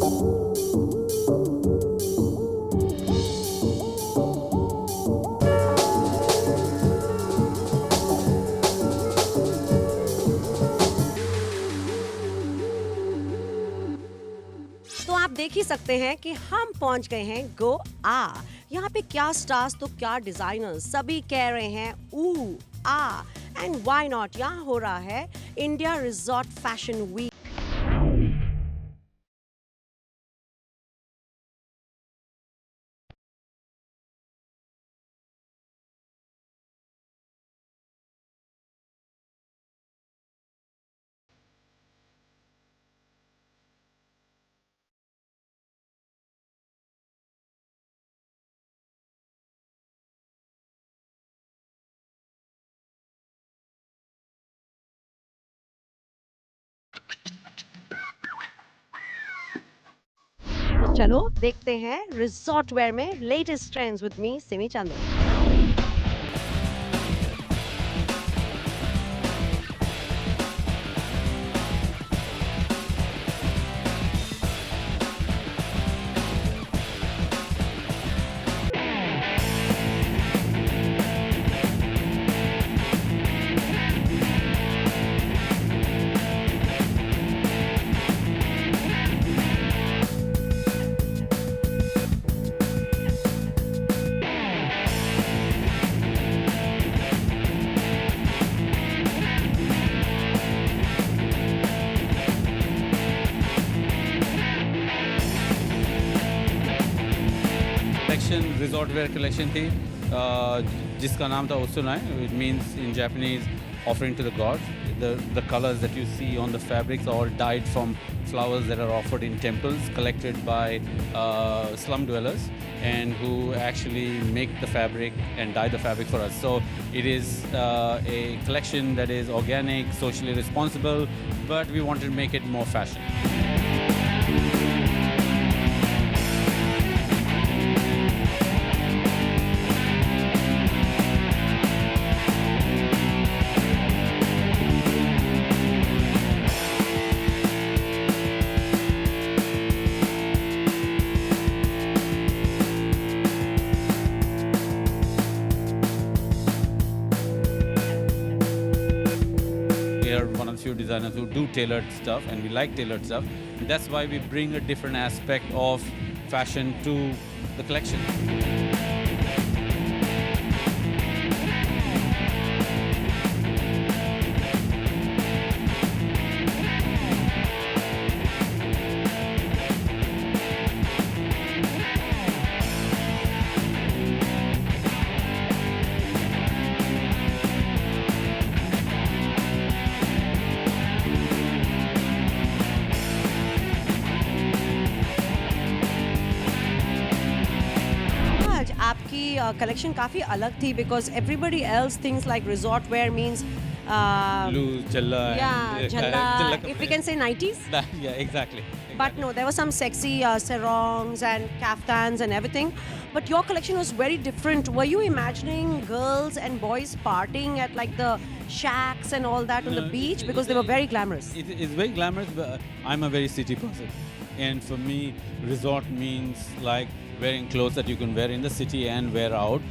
तो आप देख ही सकते हैं कि हम पहुंच गए हैं गोवा। यहाँ पे क्या स्टार्स तो क्या डिजाइनर्स सभी कह रहे हैं ऊ आ एंड व्हाई नॉट। यहाँ हो रहा है इंडिया रिजॉर्ट फैशन वीक। चलो देखते हैं रिजॉर्ट वेयर में latest trends with me Simi Chandan. Collection resort wear collection थी जिसका नाम था ओसुनाई. It means in Japanese offering to the gods. The colors that you see on the fabrics are all dyed from flowers that are offered in temples, collected by slum dwellers, and who actually make the fabric and dye the fabric for us. So it is a collection that is organic, socially responsible, but we wanted to make it more fashion. We are one of the few designers who do tailored stuff, and we like tailored stuff. That's why we bring a different aspect of fashion to the collection. आज आपकी collection काफी अलग थी because everybody else things like resort wear means Blue, Jalla, yeah, and jhalla, Jalla if we kapde. can say 90s. Yeah, exactly. But no, there were some sexy sarongs and kaftans and everything. But your collection was very different. Were you imagining girls and boys partying at like the shacks and all that on the No, beach because they were very glamorous? It's very glamorous, but I'm a very city person. And for me, resort means like wearing clothes that you can wear in the city and wear out.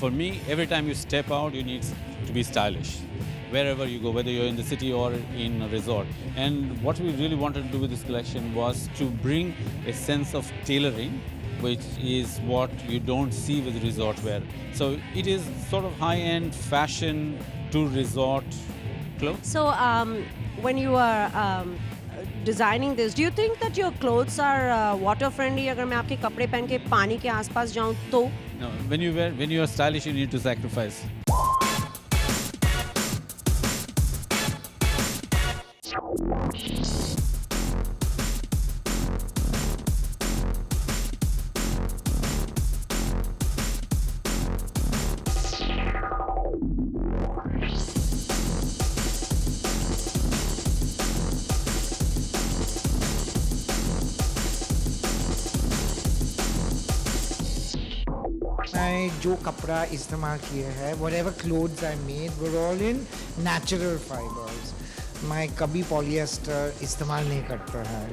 For me, every time you step out, you need to be stylish. Wherever you go, whether you're in the city or in a resort. And what we really wanted to do with this collection was to bring a sense of tailoring, which is what you don't see with resort wear. So it is sort of high-end fashion to resort clothes. So when you are designing this, do you think that your clothes are water friendly? अगर मैं आपके कपड़े पहन के पानी के आसपास जाऊं तो? No, when you are stylish, you need to sacrifice. मैं जो कपड़ा इस्तेमाल किए हैं whatever clothes I made were all in natural fibers. मैं कभी पॉलिएस्टर इस्तेमाल नहीं करता है.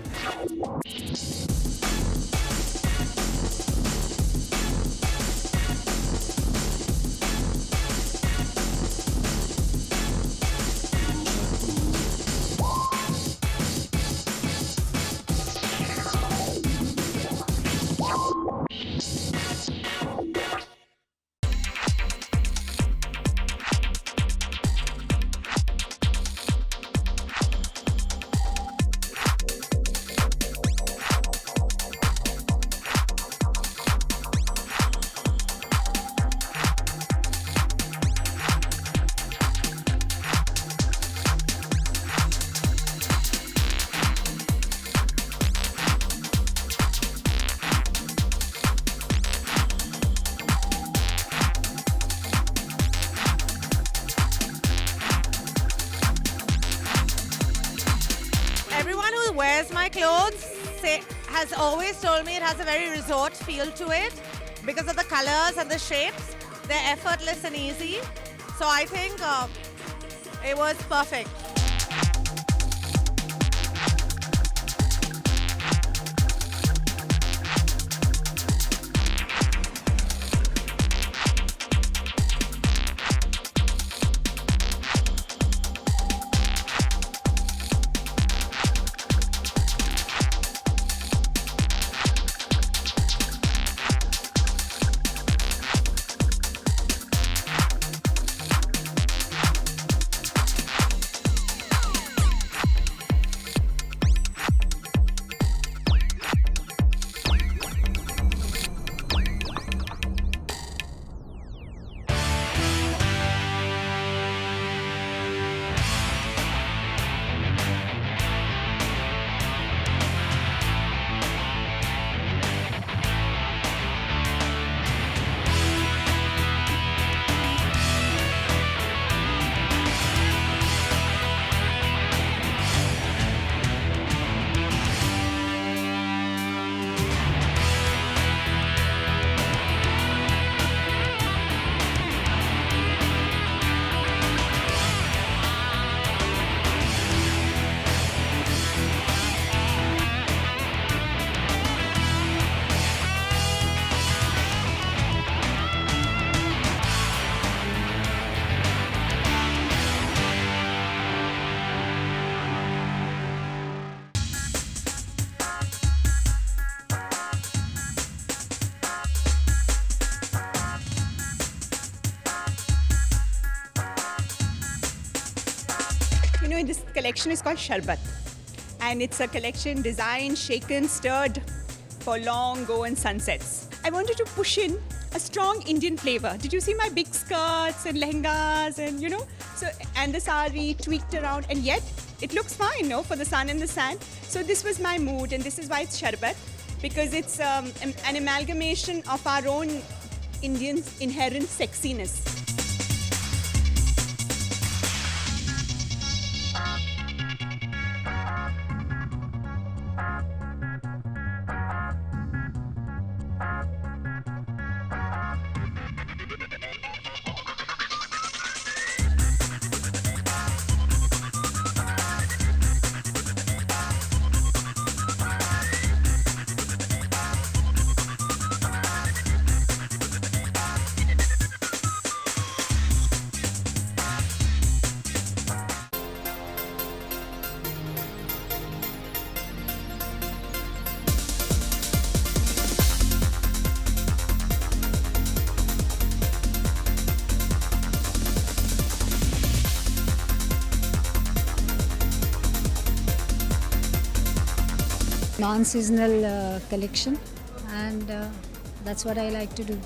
clothes has always told me it has a very resort feel to it because of the colors and the shapes. They're effortless and easy. So I think it was perfect. You know, this collection is called Sharbat, and it's a collection designed, shaken, stirred for long Goan sunsets. I wanted to push in a strong Indian flavor. Did you see my big skirts and lehengas and, you know, and the sari tweaked around, and yet it looks fine, no, for the sun and the sand. So this was my mood, and this is why it's Sharbat, because it's an amalgamation of our own Indian inherent sexiness. Non-seasonal collection, and that's what I like to do.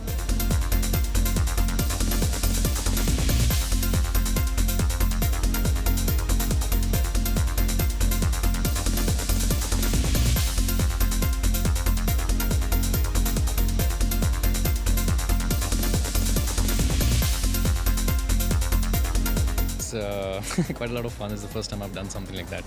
It's quite a lot of fun. It's the first time I've done something like that.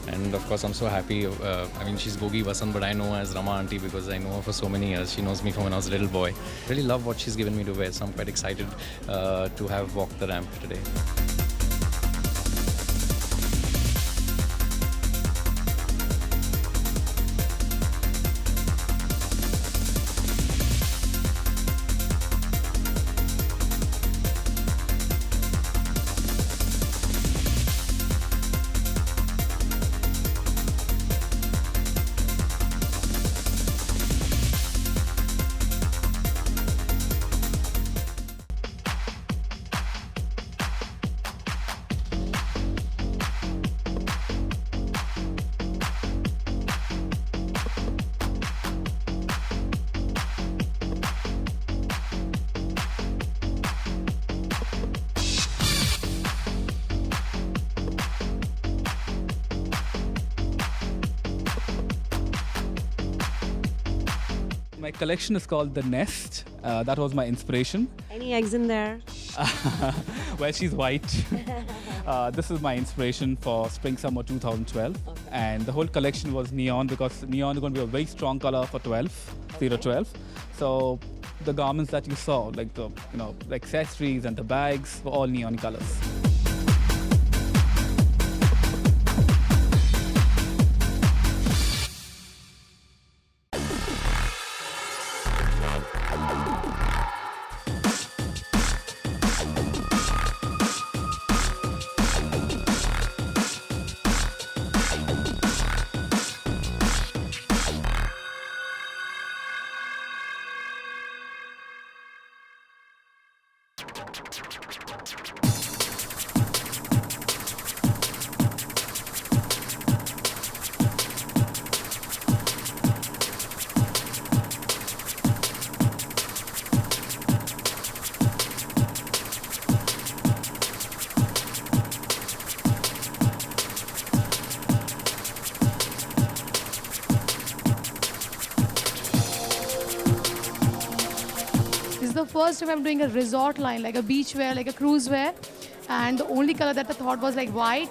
And of course, I'm so happy. I mean, she's Gogi Vasant, but I know her as Rama Auntie because I know her for so many years. She knows me from when I was a little boy. Really love what she's given me to wear, so I'm quite excited to have walked the ramp today. My collection is called The Nest. That was my inspiration. Any eggs in there? Well, she's white. This is my inspiration for Spring Summer 2012. Okay. and the whole collection was neon because neon is going to be a very strong color for 012. So the garments that you saw, like the the accessories and the bags, were all neon colors. This is the first time I'm doing a resort line, like a beach wear, like a cruise wear. And the only color that I thought was like white.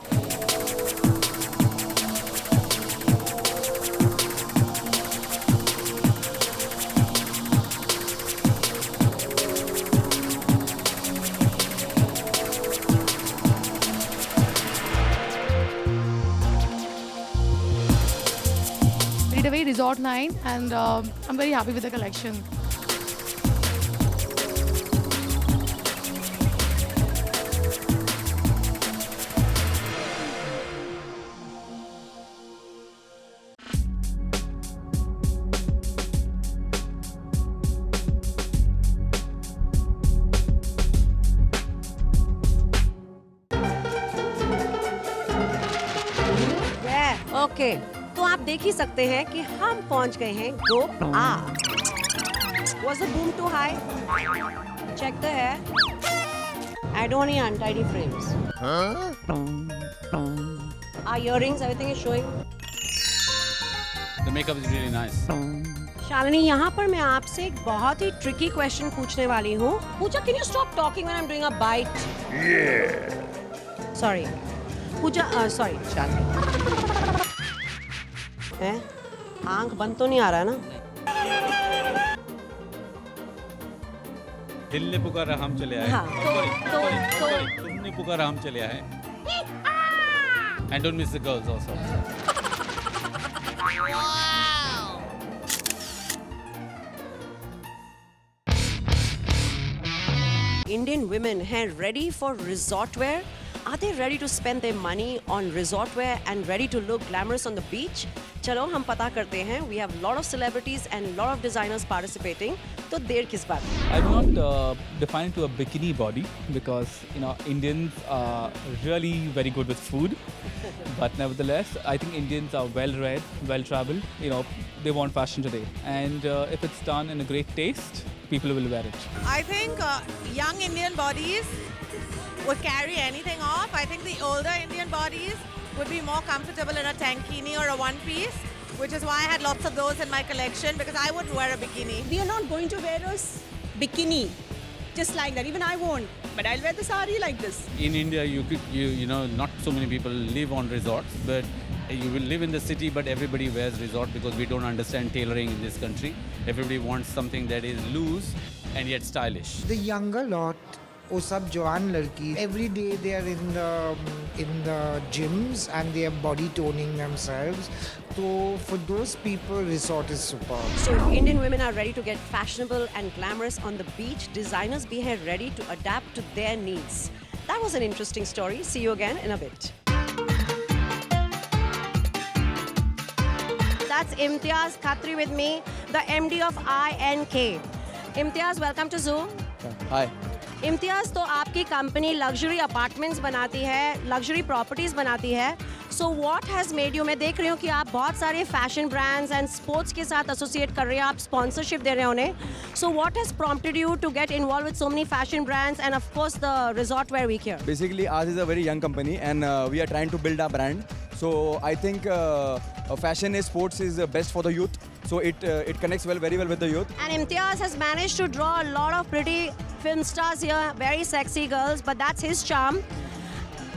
We did a very resort line, and I'm very happy with the collection. Okay तो आप देख ही सकते हैं कि हम पहुंच गए हैं Goa. Was the boom too high? Check the hair. I don't want any untidy frames. Our earrings, everything is showing. The makeup is really nice. Shalini, यहाँ पर मैं आपसे एक बहुत ही ट्रिकी क्वेश्चन पूछने वाली हूँ. पूजा, can you stop talking when I'm doing a bite? Sorry. Puja, sorry, Shalini. हैं? आंख बंद तो नहीं आ रहा है ना? दिल ने पुकारा हम चले आए. हाँ, Sorry, तुमने पुकारा हम चले आए. And don't miss the girls also. Indian women हैं ready for resort wear? Are they ready to spend their money on resort wear and ready to look glamorous on the beach? चलो हम पता करते हैं. We have a lot of celebrities and a lot of designers participating. तो देर किस बात? I will not define it to a bikini body because Indians are really very good with food. But nevertheless, I think Indians are well-read, well-traveled. They want fashion today, and if it's done in a great taste, people will wear it. I think young Indian bodies would carry anything off. I think the older Indian bodies would be more comfortable in a tankini or a one-piece, which is why I had lots of those in my collection because I wouldn't wear a bikini. We are not going to wear a bikini just like that. Even I won't. But I'll wear the sari like this. In India, not so many people live on resorts, but you will live in the city, but everybody wears resort because we don't understand tailoring in this country. Everybody wants something that is loose and yet stylish. The younger lot, वो सब जवान लड़की, every day they are in the gyms and they are body toning themselves. So for those people, resort is superb. So if Indian women are ready to get fashionable and glamorous on the beach, designers be here ready to adapt to their needs. That was an interesting story. See you again in a bit. That's Imtiaz Khatri with me, the MD of INK. Imtiaz, welcome to Zoo. Hi. इम्तियाज़, तो आपकी company luxury apartments बनाती है, luxury properties बनाती है. सो what has made you, मैं देख रही हूँ कि आप बहुत सारे फैशन ब्रांड्स एंड स्पोर्ट्स के साथ एसोसिएट कर रहे हैं, आप स्पॉन्सरशिप दे रहे हैं उन्हें. So what has prompted you to get involve with so many fashion brands and of course the resort wear week here? Basically, ours is a very young company and we are trying to build our brand. So I think fashion is sports is best for the youth. So it connects very well with the youth. And Imtiaz has managed to draw a lot of pretty film stars here, very sexy girls, but that's his charm.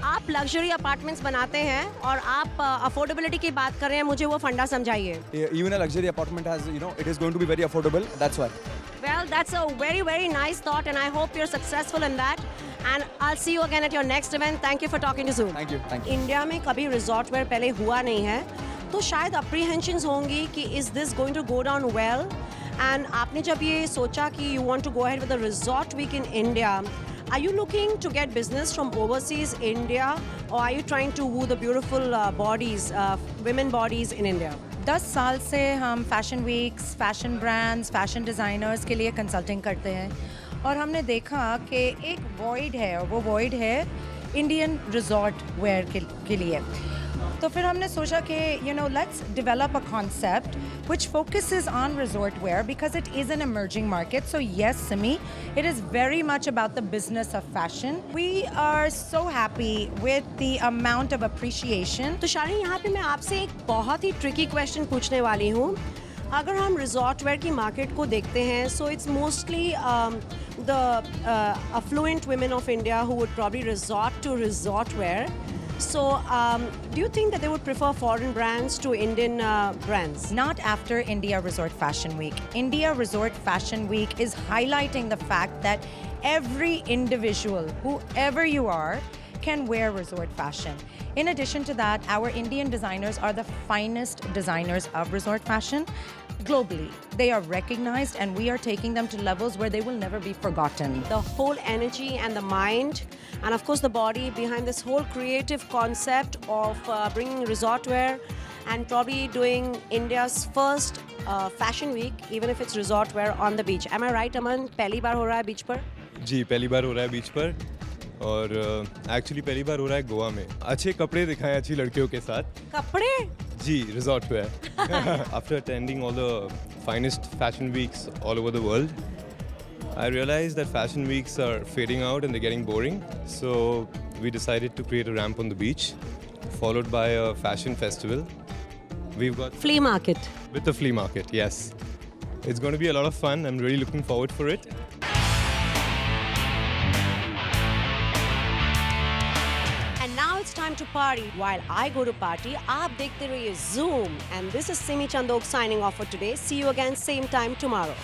आप luxury apartments बनाते हैं और आप affordability की बात कर रहे हैं, मुझे वो फंडा समझाइए. Even a luxury apartment has, it is going to be very affordable. That's why. Well, that's a very, very nice thought, and I hope you're successful in that. And I'll see you again at your next event. Thank you for talking to Zoom. Thank you. Thank you. India में कभी resort where पहले हुआ नहीं है, तो शायद apprehensions होंगी कि is this going to go down well. And आपने जब ये सोचा कि you want to go ahead with the resort wear week in, are you looking to get business from overseas India, or are you trying to woo the beautiful bodies, women bodies in India? 10 साल से हम fashion weeks, fashion brands, fashion designers के लिए consulting करते हैं और हमने देखा कि एक वॉइड है और वो वॉइड है इंडियन रिजॉर्ट वेयर के लिए. तो फिर हमने सोचा कि let's develop a concept which focuses on resort wear because it is an emerging market. So yes, Simi, it is very much about the business of fashion. We are so happy with the amount of appreciation. तो शालिनी, यहाँ पे मैं आपसे एक बहुत ही tricky question पूछने वाली हूँ. अगर हम रिजॉर्ट वेयर की मार्केट को देखते हैं, so it's mostly the affluent women of India who would probably resort to resort wear. So, do you think that they would prefer foreign brands to Indian brands? Not after India Resort Fashion Week. India Resort Fashion Week is highlighting the fact that every individual, whoever you are, can wear resort fashion. In addition to that, our Indian designers are the finest designers of resort fashion globally. They are recognized and we are taking them to levels where they will never be forgotten. The whole energy and the mind, and of course the body behind this whole creative concept of bringing resort wear and probably doing India's first fashion week, even if it's resort wear on the beach. Am I right, Aman? पहली बार हो रहा है बीच पर? जी, पहली बार हो रहा है बीच पर और एक्चुअली पहली बार हो रहा है गोवा में. अच्छे कपड़े दिखाएं अच्छी लड़कियों के साथ. कपड़े? जी, resort wear. After attending all the finest fashion weeks all over the world, I realized that fashion weeks are fading out and they're getting boring. So we decided to create a ramp on the beach, followed by a fashion festival. We've got Flea market. with the flea market, yes. It's going to be a lot of fun. I'm really looking forward for it. And now it's time to party. While I go to party, aap dekhte rahiye Zoom. And this is Simi Chandok signing off for today. See you again same time tomorrow.